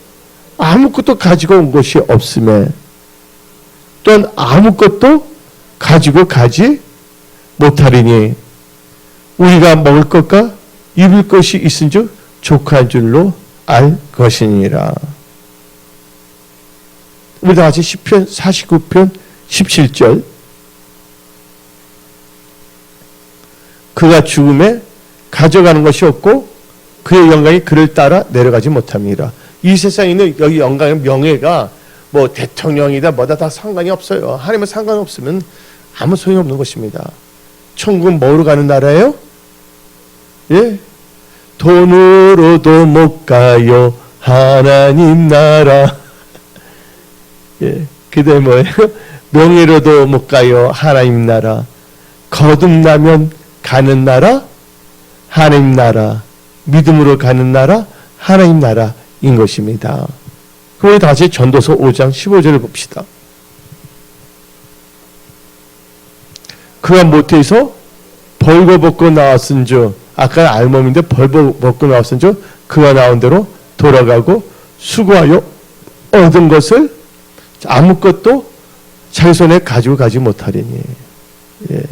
아무것도 가지고 온 것이 없음에 또한 아무것도 가지고 가지 못하리니 우리가 먹을 것과 입을 것이 있은즉 족한 줄로 알 것이니라. 우리 다 같이 시편 49편 17절. 그가 죽음에 가져가는 것이 없고 그의 영광이 그를 따라 내려가지 못합니다. 이 세상에 있는 여기 영광의 명예가 뭐 대통령이다 뭐다 다 상관이 없어요. 하나님은 상관없으면 아무 소용이 없는 것입니다. 천국은 뭐로 가는 나라예요? 예? 돈으로도 못 가요 하나님 나라. 예. 그다음에 뭐예요? 명예로도 못 가요 하나님 나라. 거듭나면 가는 나라 하나님 나라. 믿음으로 가는 나라 하나님 나라인 것입니다. 그럼 다시 전도서 5장 15절을 봅시다. 그가 모태에서 벌거벗고 나왔은즉, 아까 알몸인데 벌거벗고 나왔은즉 그가 나온 대로 돌아가고 수고하여 얻은 것을 아무것도 자기 손에 가지고 가지 못하리니. 예.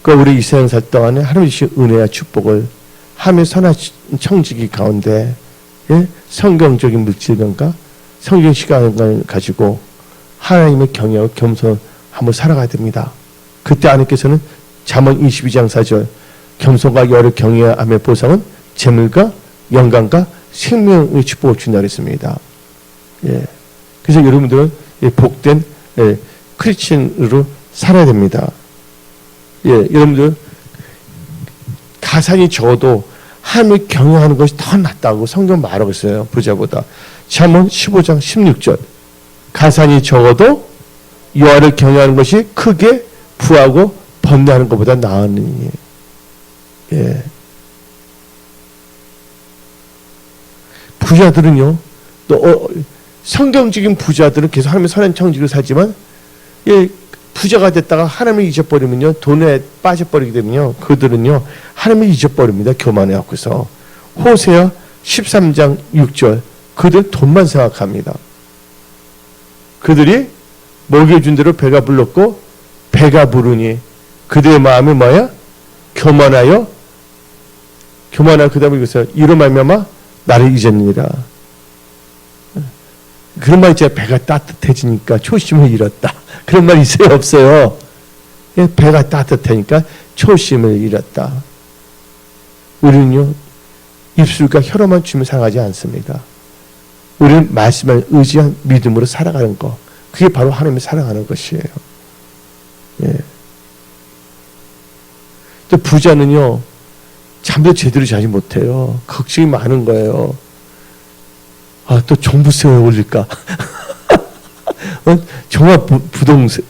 그러니까 우리 이 세상 살 동안에 하나님의 주신 은혜와 축복을 하나님의 선한 청지기 가운데, 예? 성경적인 물질론과 성경 시간을 가지고 하나님의 경외와 겸손함을 살아가야 됩니다. 그때 하나님께서는 잠언 22장 4절 겸손과 여를 경외함의 보상은 재물과 영광과 생명의 축복을 준다 그랬습니다. 예. 그래서 여러분들은 복된 크리스천으로 살아야 됩니다. 예, 여러분들 가산이 적어도 하나님을 경외하는 것이 더 낫다고 성경 말하고 있어요. 부자보다. 잠언 15장 16절 가산이 적어도 여호와를 경외하는 것이 크게 부하고 번뇌하는 것보다 나으니. 예. 부자들은요, 또 성경적인 부자들은 계속 하나님의 선한 청지기로 살지만, 예, 부자가 됐다가 하나님을 잊어버리면요, 돈에 빠져버리게 되면요, 그들은요 하나님을 잊어버립니다. 교만해갖고서. 호세아 13장 6절 그들 돈만 생각합니다. 그들이 먹여준 대로 배가 불렀고 배가 부르니 그들의 마음이 뭐야? 교만하여 그 다음에 여기서 이로 말미암아 나를 잊었느니라. 그런 말 있잖아요. 배가 따뜻해지니까 초심을 잃었다. 그런 말 있어요? 없어요? 배가 따뜻하니까 초심을 잃었다. 우리는요, 입술과 혀로만 주님을 사랑하지 않습니다. 우리는 말씀을 의지한 믿음으로 살아가는 것. 그게 바로 하나님을 사랑하는 것이에요. 예. 또 부자는요, 잠도 제대로 자지 못해요. 걱정이 많은 거예요. 아, 또 종부세 왜 올릴까? 종합 부동세.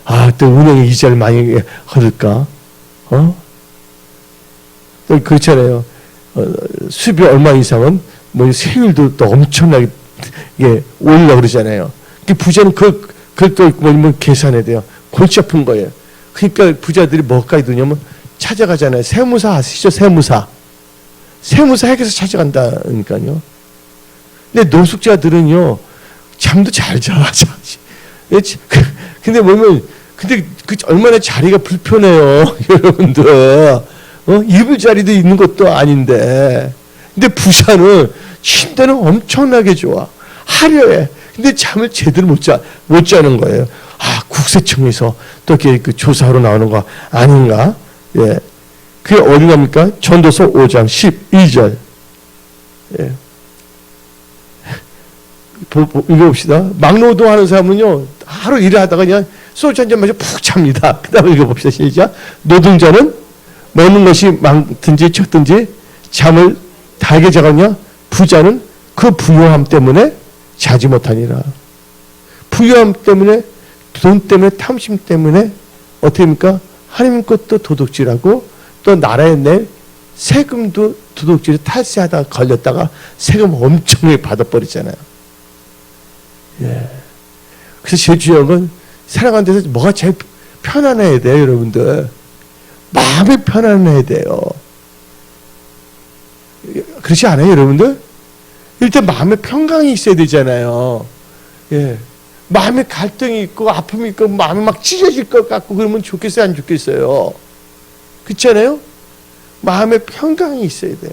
아, 또 은행에 이자를 많이 얻을까? 또 그렇잖아요. 수입이 얼마 이상은 뭐 세율도 또 엄청나게 올리려고 그러잖아요. 부자는 그걸 또 뭐 계산해야 돼요. 골치 아픈 거예요. 그러니까 부자들이 뭐까지 두냐면 찾아가잖아요. 세무사 아시죠? 세무사 핵에서 찾아간다니까요. 근데 노숙자들은요, 잠도 잘 자. 근데 뭐냐면, 근데 얼마나 자리가 불편해요, 여러분들. 이불 자리도 있는 것도 아닌데. 근데 부자는 침대는 엄청나게 좋아. 화려해. 근데 잠을 제대로 못 자는 거예요. 국세청에서 또 이렇게 그 조사하러 나오는 거 아닌가? 예. 그게 어디 납니까? 전도서 5장 12절. 예. 읽어봅시다. 막노동하는 사람은요, 하루 일을 하다가 그냥 소주 한잔 마시고 푹 잡니다. 그 다음에 읽어봅시다. 시작. 노동자는 먹는 것이 많든지 적든지 잠을 달게 자거냐? 부자는 그 부요함 때문에 자지 못하니라. 부요함 때문에, 돈 때문에, 탐심 때문에 어떻게 합니까? 하나님 것도 도둑질하고 또 나라에 낼 세금도 도둑질에 탈세하다가 걸렸다가 세금 엄청 받아버리잖아요. 예. 그래서 제일 중요한 건 살아가는 데서 뭐가 제일 편안해야 돼요, 여러분들. 마음이 편안해야 돼요. 그렇지 않아요, 여러분들? 일단 마음에 평강이 있어야 되잖아요. 예. 마음에 갈등이 있고 아픔이 있고 마음이 막 찢어질 것 같고 그러면 좋겠어요, 안 좋겠어요? 그렇지 않아요? 마음에 평강이 있어야 돼요.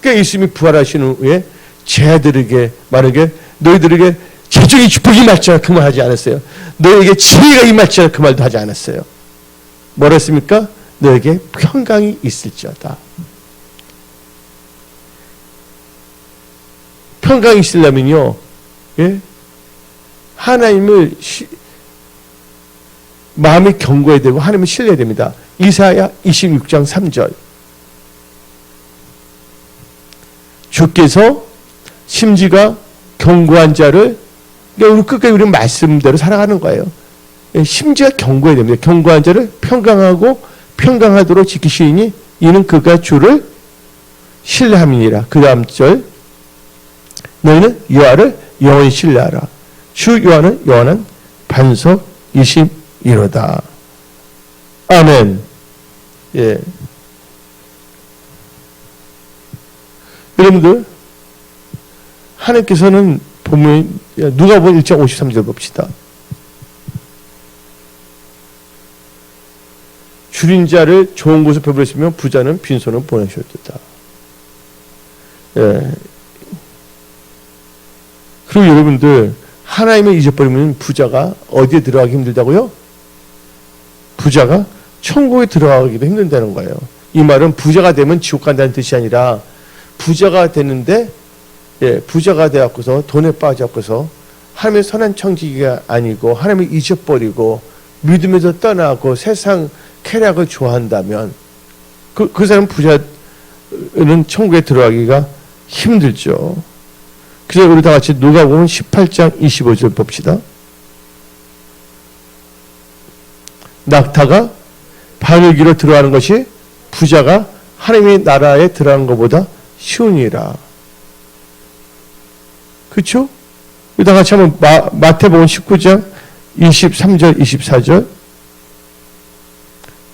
그러니까 예수님이 부활하신 후에 제자들에게 말하게 너희들에게 재정의 축복이 임할지라 그 말 하지 않았어요. 너에게 지혜가 임할지라 그 말도 하지 않았어요. 뭐라 했습니까? 너에게 평강이 있을지어다. 평강이 있으려면요, 예? 하나님을 마음이 견고해야 되고 하나님을 신뢰해야 됩니다. 이사야 26장 3절. 주께서 심지가 견고한 자를, 오늘 끝까지 우리는 말씀대로 살아가는 거예요. 심지가 견고해야 됩니다. 견고한 자를 평강하고 평강하도록 지키시니 이는 그가 주를 신뢰함이니라. 그 다음 절. 너희는 여호와를 영원히 신뢰하라. 주 여호와는 영원한 반석이심이로다. 아멘. 예. 여러분들, 하나님께서는 보면 누가복음 1장 53절 봅시다. 줄인 자를 좋은 곳에 배부르시며 부자는 빈손을 보내셨다. 예. 그리고 여러분들, 하나님을 잊어버리면 부자가 어디에 들어가기 힘들다고요? 부자가 천국에 들어가기도 힘든다는 거예요. 이 말은 부자가 되면 지옥 간다는 뜻이 아니라 부자가 되는데, 예, 부자가 되었고서 돈에 빠졌고서 하나님의 선한 청지기가 아니고 하나님을 잊어버리고 믿음에서 떠나고 세상 쾌락을 좋아한다면 그 사람 부자는 천국에 들어가기가 힘들죠. 그래서 우리 다 같이 누가복음 18장 25절 봅시다. 낙타가 바늘귀로 들어가는 것이 부자가 하나님의 나라에 들어가는 것보다 쉬우니라. 그렇죠? 우리 다 같이 한번 마태복음 19장 23절 24절.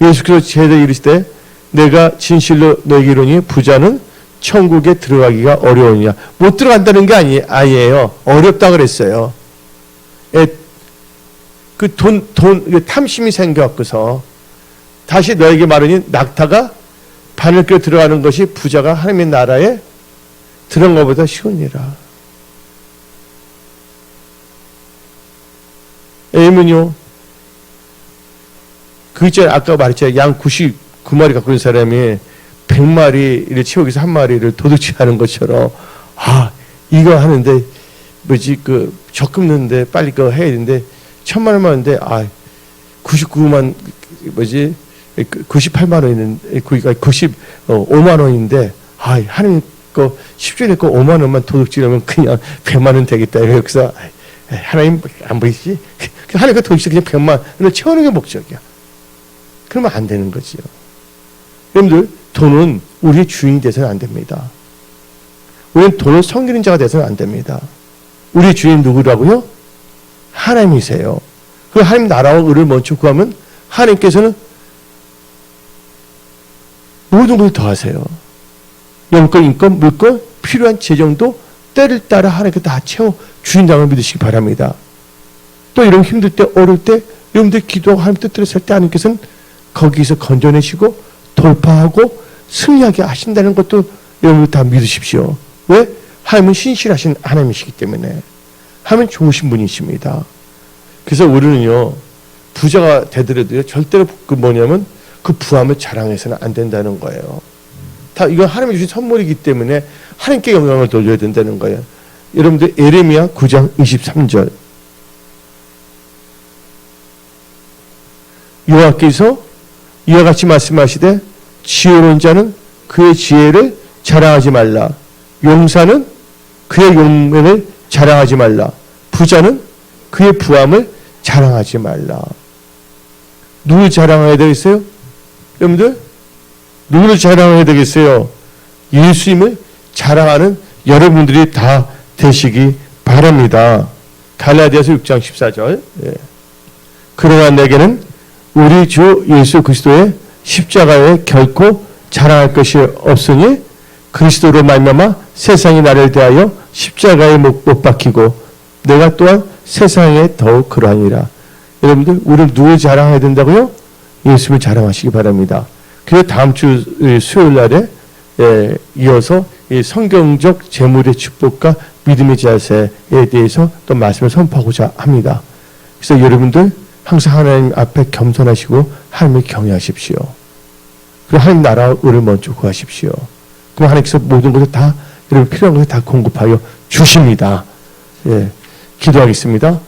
예수께서 제자들에게 이르시되 내가 진실로 너에게 이르노니 부자는 천국에 들어가기가 어려우냐. 못 들어간다는 게 아니에요. 어렵다 그랬어요. 그 탐심이 생겨갖고서 다시 너에게 말하니 낙타가 바늘귀로 들어가는 것이 부자가 하나님의 나라에 들어간 것보다 쉬우니라. A면요. 그 있잖아요. 아까 말했잖아요. 양 99마리 갖고 있는 사람이 100마리를 채우기 위해서 한 마리를 도둑질하는 것처럼, 이거 하는데, 적금는데 빨리 그거 해야 되는데, 1000만 원만 하는데, 98만 원인데, 95만 원인데, 하나님 거 10주년에 거 5만 원만 도둑질하면 그냥 100만 원 되겠다. 여기서, 하나님 안 보이시지? 하나님 거 도둑질 그냥 100만 원을 채우는 게 목적이야. 그러면 안 되는 거지요. 여러분들, 돈은 우리의 주인이 돼서는 안 됩니다. 우리는 돈을 섬기는 자가 돼서는 안 됩니다. 우리의 주인 누구라고요? 하나님이세요. 그 하나님 나라와 의를 먼저 구하면 하나님께서는 모든 걸 더하세요. 영권, 인권, 물권, 필요한 재정도 때를 따라 하나님께 다 채워 주인장을 믿으시기 바랍니다. 또 이런 힘들 때, 어려울 때 여러분들 기도하고 하나님 뜻대로 살 때 하나님께서는 거기서 건져내시고 돌파하고 승리하게 하신다는 것도 여러분 다 믿으십시오. 왜? 하나님은 신실하신 하나님이시기 때문에. 하나님은 좋으신 분이십니다. 그래서 우리는요, 부자가 되더라도요, 절대로 그 부함을 자랑해서는 안 된다는 거예요. 다 이건 하나님이 주신 선물이기 때문에 하나님께 영광을 돌려야 된다는 거예요. 여러분들 예레미야 9장 23절. 여호와께서 이와 같이 말씀하시되 지혜로운 자는 그의 지혜를 자랑하지 말라. 용사는 그의 용맹을 자랑하지 말라. 부자는 그의 부함을 자랑하지 말라. 누굴 자랑해야 되겠어요? 여러분들 누구를 자랑해야 되겠어요? 예수님을 자랑하는 여러분들이 다 되시기 바랍니다. 갈라디아서 6장 14절. 그러나 내게는 우리 주 예수 그리스도의 십자가에 결코 자랑할 것이 없으니 그리스도로 말미암아 세상이 나를 대하여 십자가에 못 박히고 내가 또한 세상에 더욱 그러하니라. 여러분들 우리는 누굴 자랑해야 된다고요? 예수님을 자랑하시기 바랍니다. 그래서 다음 주 수요일 날에 이어서 이 성경적 재물의 축복과 믿음의 자세에 대해서 또 말씀을 선포하고자 합니다. 그래서 여러분들 항상 하나님 앞에 겸손하시고 하나님을 경외하십시오. 그리고 하나님 나라를 먼저 구하십시오. 그럼 하나님께서 모든 것을 다 여러분 필요한 것을 다 공급하여 주십니다. 기도하겠습니다.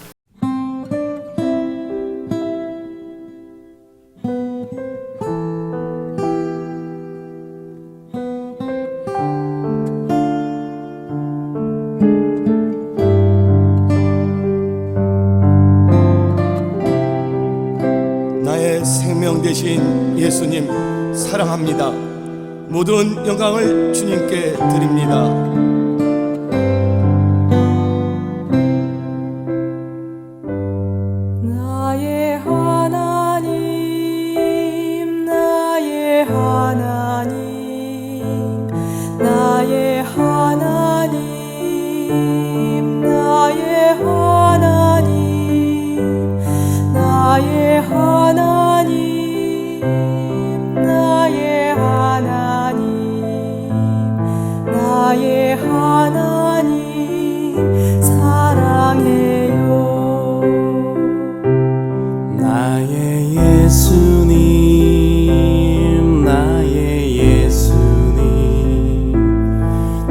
나의 생명 되신 예수님 사랑합니다. 모든 영광을 주님께 드립니다. 나의 하나님, 나의 하나님, 나의 하나님, 나의 하나님, 나의 하나님, 나의 하나님, 나의 하나님 사랑해요. 나의 예수님, 나의 예수님,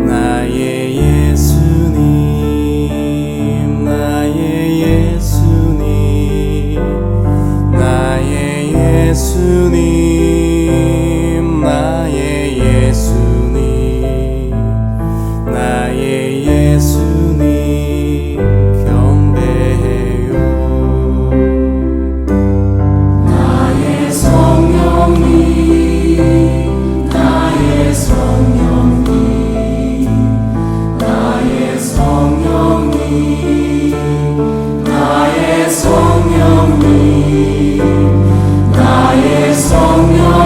나의 예수님, 나의 예수님, 나의 예수님, 나의 예수님, 나의 예수님 경배해요. 나의 성령님, 나의 성령님, 나의 성령님, 나의 성령님, 나의 성령님.